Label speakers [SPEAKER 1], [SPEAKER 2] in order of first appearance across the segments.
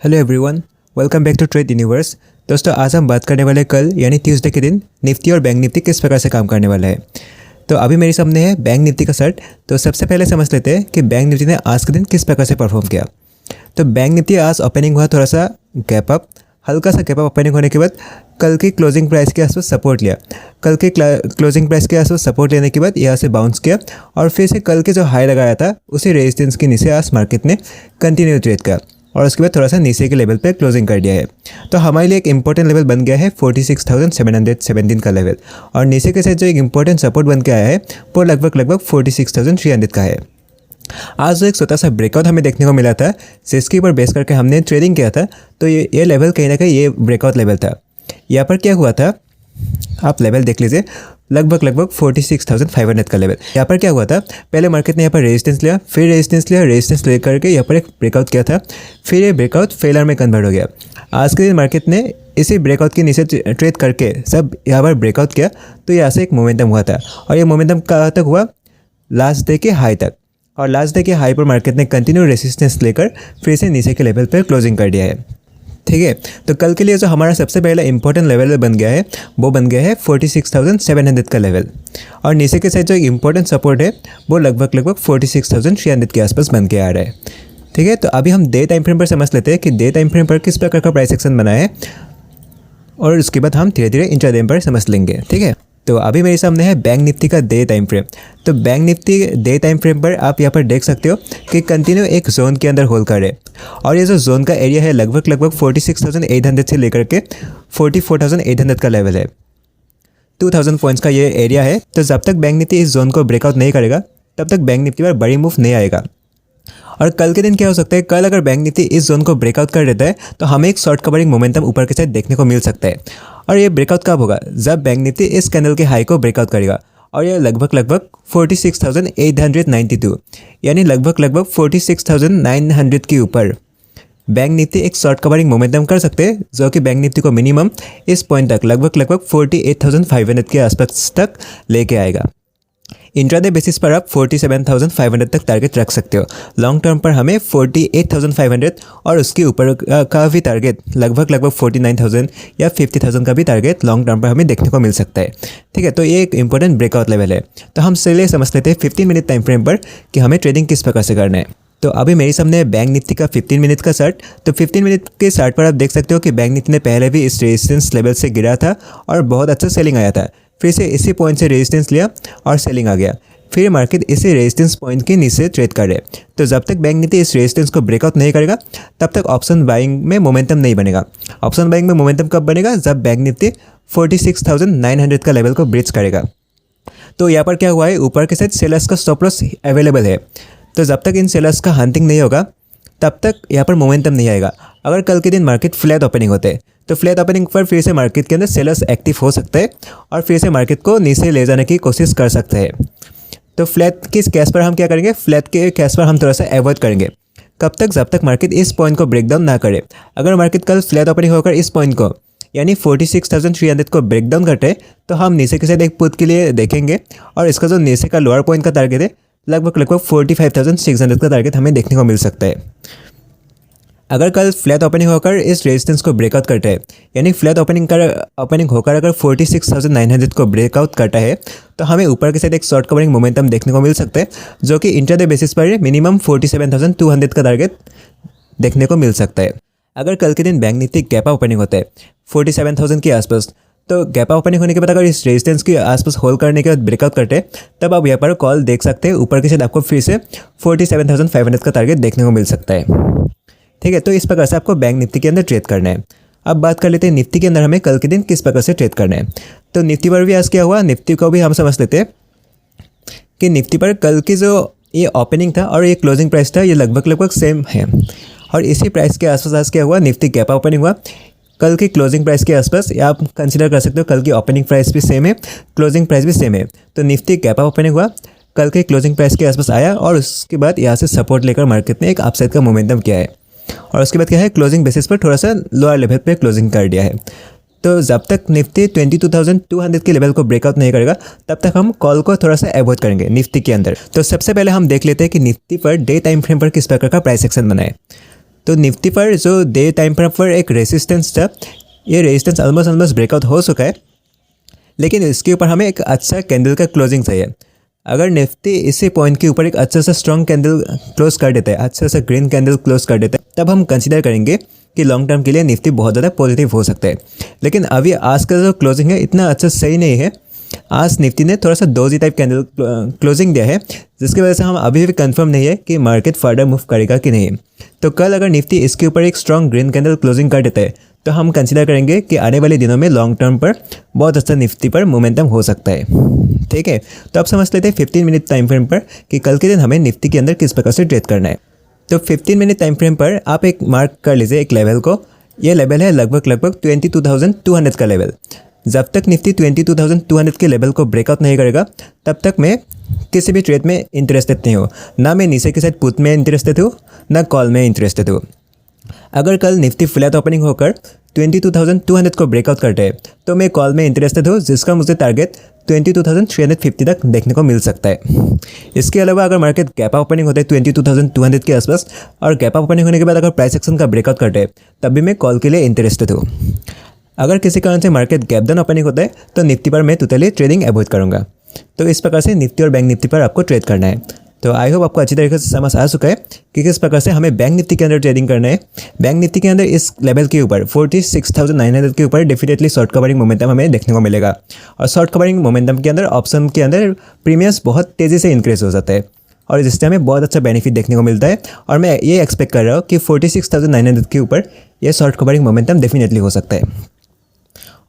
[SPEAKER 1] Hello everyone, welcome back to Trade Universe. दोस्तों, आज हम बात करने वाले कल यानी ट्यूसडे के दिन निफ्टी और बैंक निफ्टी किस प्रकार से काम करने वाला है। तो अभी मेरे सामने है बैंक निफ्टी का चार्ट। तो सबसे पहले समझ लेते हैं कि बैंक निफ्टी ने आज के दिन किस प्रकार से परफॉर्म किया। तो बैंक निफ्टी आज ओपनिंग हुआ थोड़ा सा गैप अप, हल्का सा गैप अप ओपनिंग होने के बाद कल की क्लोजिंग प्राइस के आसपास सपोर्ट लिया। कल के क्लोजिंग प्राइस के आसपास सपोर्ट लेने के बाद यहाँ से बाउंस किया और फिर से कल के जो हाई लगाया था उसी रेजिस्टेंस के नीचे आज मार्केट ने कंटिन्यू ट्रेड किया और उसके बाद थोड़ा सा नीचे के लेवल पे क्लोजिंग कर दिया है। तो हमारे लिए एक इंपॉर्टेंट लेवल बन गया है 46,717 का लेवल, और नीचे के साथ जो एक इंपॉर्टेंट सपोर्ट बन के आया है वो लगभग 46,300 का है। आज जो एक छोटा सा ब्रेकआउट हमें देखने को मिला था जिसके ऊपर बेस करके हमने ट्रेडिंग किया था, तो ये लेवल कहीं ना कहीं ये ब्रेकआउट लेवल था। यहाँ पर क्या हुआ था, आप लेवल देख लीजिए, लगभग 46,500 का लेवल। यहाँ पर क्या हुआ था, पहले मार्केट ने यहाँ पर रेजिस्टेंस लिया, फिर रेजिस्टेंस लेकर के यहाँ पर एक ब्रेकआउट किया था, फिर ये ब्रेकआउट फेलर में कन्वर्ट हो गया। आज के दिन मार्केट ने इसी ब्रेकआउट के नीचे ट्रेड करके सब यहाँ पर ब्रेकआउट किया, तो यहाँ से एक मोमेंटम हुआ था और ये मोमेंटम कहाँ तक हुआ, लास्ट डे के हाई तक। और लास्ट डे के हाई पर मार्केट ने कंटिन्यू रेजिस्टेंस लेकर फिर से नीचे के लेवल पर क्लोजिंग कर दिया है। ठीक है, तो कल के लिए जो हमारा सबसे पहला इंपॉर्टेंट लेवल बन गया है वो बन गया है 46,700 का लेवल, और नीचे के साइड जो एक इंपॉर्टेंट सपोर्ट है वो लगभग 46,300 के आसपास बन के आ रहा है। ठीक है, तो अभी हम डे टाइम फ्रेम पर समझ लेते हैं कि डे टाइम फ्रेम पर किस प्रकार का प्राइस एक्शन बना है, और उसके बाद हम धीरे धीरे इंट्राडे पर समझ लेंगे। ठीक है, तो अभी मेरे सामने है बैंक निफ्टी का डे टाइम फ्रेम। तो bank Nifty day time frame पर आप यहाँ पर देख सकते हो कि कंटिन्यू एक जोन के अंदर होल्ड करे, और ये जो जोन का एरिया है लगभग 46,800 से लेकर के 44,800 का लेवल है। 2,000 पॉइंट्स का ये एरिया है। तो जब तक बैंक निफ्टी इस जोन को ब्रेकआउट नहीं करेगा तब तक बैंक निफ्टी पर बड़ी मूव नहीं आएगा। और कल के दिन क्या हो सकता है, कल अगर बैंक निफ्टी इस जोन को ब्रेकआउट कर देता है तो हमें एक शॉर्ट कवरिंग मोमेंटम ऊपर के साइड देखने को मिल सकता है। और ये ब्रेकआउट कब होगा, जब बैंक निफ्टी इस कैंडल के हाई को ब्रेकआउट करेगा, और ये लगभग 46,892 यानी लगभग 46,900 के ऊपर बैंक निफ्टी एक शॉर्ट कवरिंग मोमेंटम कर सकते हैं, जो कि बैंक निफ्टी को मिनिमम इस पॉइंट तक लगभग 48,500 के आसपास तक लेके आएगा। इंट्राडे बेसिस पर आप 47,500 तक टारगेट रख सकते हो। लॉन्ग टर्म पर हमें 48,500 और उसके ऊपर का भी टारगेट लगभग 49,000 या 50,000 का भी टारगेट लॉन्ग टर्म पर हमें देखने को मिल सकता है। ठीक है, तो ये एक इंपॉर्टेंट ब्रेकआउट लेवल है। तो हम चलिए समझ लेते हैं 15 मिनट टाइम फ्रेम पर कि हमें ट्रेडिंग किस प्रकार से करना है। तो अभी मेरे सामने है बैंक निफ्टी का 15 मिनट का चार्ट। तो 15 मिनट के चार्ट पर आप देख सकते हो कि बैंक निफ्टी ने पहले भी इस रेजिस्टेंस लेवल से गिरा था और बहुत अच्छा सेलिंग आया था, फिर से इसी पॉइंट से रेजिस्टेंस लिया और सेलिंग आ गया, फिर मार्केट इसी रेजिस्टेंस पॉइंट के नीचे ट्रेड कर रहे। तो जब तक बैंक निफ्टी इस रेजिस्टेंस को ब्रेकआउट नहीं करेगा तब तक ऑप्शन बाइंग में मोमेंटम नहीं बनेगा। ऑप्शन बाइंग में मोमेंटम कब बनेगा, जब बैंक निफ्टी 46,900 का लेवल को ब्रीच करेगा। तो यहाँ पर क्या हुआ है, ऊपर के साइड सेलर्स का स्टॉप लॉस अवेलेबल है। तो जब तक इन सेलर्स का हंटिंग नहीं होगा तब तक यहाँ पर मोमेंटम नहीं आएगा। अगर कल के दिन मार्केट फ्लैट ओपनिंग होते हैं तो फ्लैट ओपनिंग पर फिर से मार्केट के अंदर सेलर्स एक्टिव हो सकते हैं और फिर से मार्केट को नीचे ले जाने की कोशिश कर सकते हैं। तो फ्लैट के केस पर हम क्या करेंगे, फ्लैट के केस पर हम थोड़ा सा अवॉइड करेंगे। कब तक, जब तक मार्केट इस पॉइंट को ब्रेक डाउन ना करे। अगर मार्केट कल फ्लैट ओपनिंग होकर इस पॉइंट को यानी 46,300 को ब्रेक डाउन करते तो हम नीचे के साइड एक पुट के लिए देखेंगे, और इसका जो नीचे का लोअर पॉइंट का टारगेट है लगभग 45,600 का टारगेट हमें देखने को मिल सकता है। अगर कल फ्लैट ओपनिंग होकर इस रेजिस्टेंस को ब्रेकआउट करता है, यानी फ्लैट ओपनिंग होकर अगर 46,900 को ब्रेकआउट करता है तो हमें ऊपर के साइड एक शॉर्ट कवरिंग मोमेंटम देखने को मिल सकता है, जो कि इंट्राडे बेसिस पर मिनिमम 47,200 का टारगेट देखने को मिल सकता है। अगर कल के दिन बैंक निफ्टी गैप ओपनिंग होता है 47,000 के आसपास, तो गैप ओपनिंग होने के बाद अगर इस रेजिस्टेंस के आसपास होल्ड करने के बाद ब्रेकआउट करते हैं तब आप यहाँ पर कॉल देख सकते हैं, ऊपर के साइड आपको फिर से 47,500 का टारगेट देखने को मिल सकता है। ठीक है, तो इस प्रकार से आपको बैंक निफ्टी के अंदर ट्रेड करना है। अब बात कर लेते हैं निफ्टी के अंदर हमें कल के दिन किस प्रकार से ट्रेड करना है। तो निफ्टी पर भी आज क्या हुआ, निफ्टी को भी हम समझ लेते हैं कि निफ्टी पर कल की जो ये ओपनिंग था और ये क्लोजिंग प्राइस था ये लगभग सेम है, और इसी प्राइस के आसपास आज क्या हुआ, निफ्टी गैप ओपनिंग हुआ। कल की क्लोजिंग प्राइस के आसपास आप कंसीडर कर सकते हो कल की ओपनिंग प्राइस भी सेम है, क्लोजिंग प्राइस भी सेम है। तो निफ्टी गैप ओपनिंग हुआ, कल के क्लोजिंग प्राइस के आसपास आया, और उसके बाद यहाँ से सपोर्ट लेकर मार्केट ने एक अपसाइड का मोमेंटम किया है, और उसके बाद क्या है, क्लोजिंग बेसिस पर थोड़ा सा लोअर लेवल पे क्लोजिंग कर दिया है। तो जब तक निफ्टी 22,200 के लेवल को ब्रेकआउट नहीं करेगा तब तक हम कॉल को थोड़ा सा अवॉइड करेंगे निफ्टी के अंदर। तो सबसे पहले हम देख लेते हैं कि Nifty per day time frame पर किस प्रकार का प्राइस एक्शन बना है। तो निफ्टी पर जो डे टाइम पर एक रेसिस्टेंस था, ये रेजिस्टेंस ऑलमोस्ट ब्रेकआउट हो चुका है, लेकिन इसके ऊपर हमें एक अच्छा कैंडल का क्लोजिंग चाहिए। अगर निफ्टी इसी पॉइंट के ऊपर एक अच्छा सा स्ट्रॉन्ग कैंडल क्लोज कर देता है, अच्छा सा ग्रीन कैंडल क्लोज कर देता है, तब हम कंसीडर करेंगे कि लॉन्ग टर्म के लिए निफ्टी बहुत ज़्यादा पॉजिटिव हो सकता है। लेकिन अभी आज का जो क्लोजिंग है इतना अच्छा सही नहीं है। आज निफ्टी ने थोड़ा सा डोजी टाइप कैंडल क्लोजिंग दिया है, जिसकी वजह से हम अभी भी कंफर्म नहीं है कि मार्केट फर्दर मूव करेगा कि नहीं। तो कल अगर निफ्टी इसके ऊपर एक स्ट्रॉन्ग ग्रीन कैंडल क्लोजिंग कर देता है तो हम कंसीडर करेंगे कि आने वाले दिनों में लॉन्ग टर्म पर बहुत अच्छा निफ्टी पर मोमेंटम हो सकता है। ठीक है, तो अब समझ लेते हैं 15 मिनट टाइम फ्रेम पर कि कल के दिन हमें निफ्टी के अंदर किस प्रकार से ट्रेड करना है। तो 15 मिनट टाइम फ्रेम पर आप एक मार्क कर लीजिए एक लेवल को। ये लेवल है लगभग 22,200 का लेवल। जब तक निफ्टी 22,200 के लेवल को ब्रेकआउट नहीं करेगा तब तक मैं किसी भी ट्रेड में इंटरेस्टेड नहीं हूँ। ना मैं नीचे के साइड पुट में इंटरेस्टेड हूँ, ना कॉल में इंटरेस्टेड हूँ। अगर कल निफ्टी फ्लैट ओपनिंग होकर 22,200 को ब्रेकआउट करते हैं तो मैं कॉल में इंटरेस्टेड हूँ, जिसका मुझे टारगेट 22,350 तक देखने को मिल सकता है। इसके अलावा अगर मार्केट गैप ओपनिंग होता है 22,200 के आसपास और गैप ओपनिंग होने के बाद अगर प्राइस एक्शन का ब्रेकआउट करते हैं तब भी मैं कॉल के लिए इंटरेस्टेड हूँ। अगर किसी कारण से मार्केट गैप डाउन ओपनिंग होता है तो निफ्टी पर मैं टोटली ट्रेडिंग अवॉइड करूँगा। तो इस प्रकार से निफ्टी और बैंक निफ्टी पर आपको ट्रेड करना है। तो आई होप आपको अच्छी तरीके से समझ आ चुका है कि किस प्रकार से हमें बैंक निफ्टी के अंदर ट्रेडिंग करना है। बैंक निफ्टी के अंदर इस लेवल के ऊपर 46,900 के ऊपर डेफिनेटली शॉर्ट कवरिंग मोमेंटम हमें देखने को मिलेगा। और शॉर्ट कवरिंग मोमेंटम के अंदर ऑप्शन के अंदर प्रीमियम्स बहुत तेज़ी से इंक्रीज हो जाता है और जिससे हमें बहुत अच्छा बेनिफिट देखने को मिलता है। और मैं ये एक्सपेक्ट कर रहा हूँ कि 46,900 के ऊपर ये शॉर्ट कवरिंग मोमेंटम डेफिनेटली हो सकता है।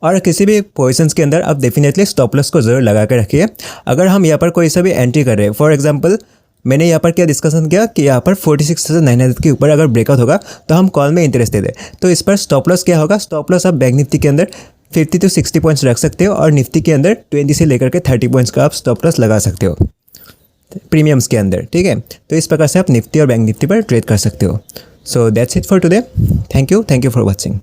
[SPEAKER 1] और किसी भी पोजीशंस के अंदर आप डेफिनेटली स्टॉप लॉस को ज़रूर लगा कर रखिए। अगर हम यहाँ पर कोई सा भी एंट्री कर रहे हैं, फॉर एग्जांपल मैंने यहाँ पर क्या डिस्कशन किया कि यहाँ पर 46,900 के ऊपर अगर ब्रेकआउट होगा तो हम कॉल में इंटरेस्टेड है, तो इस पर स्टॉप लॉस क्या होगा। स्टॉप लॉस आप बैंक निफ्टी के अंदर 50 to 60 पॉइंट्स रख सकते हो और निफ्टी के अंदर 20 से लेकर के 30 पॉइंट्स का आप स्टॉप लॉस लगा सकते हो प्रीमियम्स के अंदर। ठीक है, तो इस प्रकार से आप निफ्टी और बैंक निफ्टी पर ट्रेड कर सकते हो। So that's it for today. Thank you for watching.